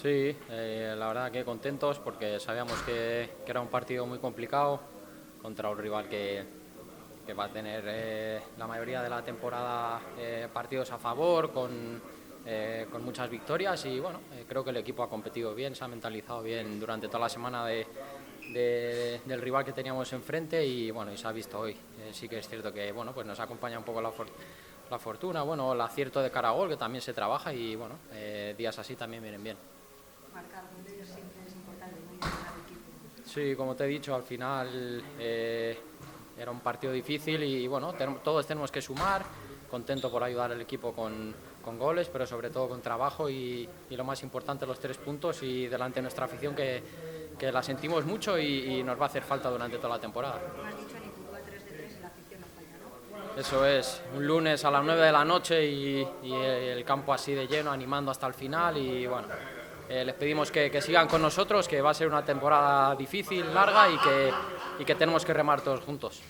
Sí, la verdad que contentos porque sabíamos que era un partido muy complicado contra un rival que va a tener la mayoría de la temporada partidos a favor, con muchas victorias y bueno, creo que el equipo ha competido bien, se ha mentalizado bien durante toda la semana del rival que teníamos enfrente y bueno, y se ha visto hoy. Sí que es cierto que bueno, pues nos acompaña un poco la fortuna, bueno, el acierto de cara a gol que también se trabaja y bueno, días así también vienen bien. Marcar goles siempre es importante, ¿no? Y ganar equipo. Sí, como te he dicho, al final era un partido difícil y bueno, todos tenemos que sumar, contento por ayudar al equipo con goles, pero sobre todo con trabajo y lo más importante, los 3 puntos y delante de nuestra afición que la sentimos mucho y nos va a hacer falta durante toda la temporada. Como has dicho, en Ipurúa 3 de 3 y la afición no falla, ¿no? Eso es, un lunes a las 9 de la noche y el campo así de lleno, animando hasta el final y bueno, les pedimos que sigan con nosotros, que va a ser una temporada difícil, larga y que tenemos que remar todos juntos.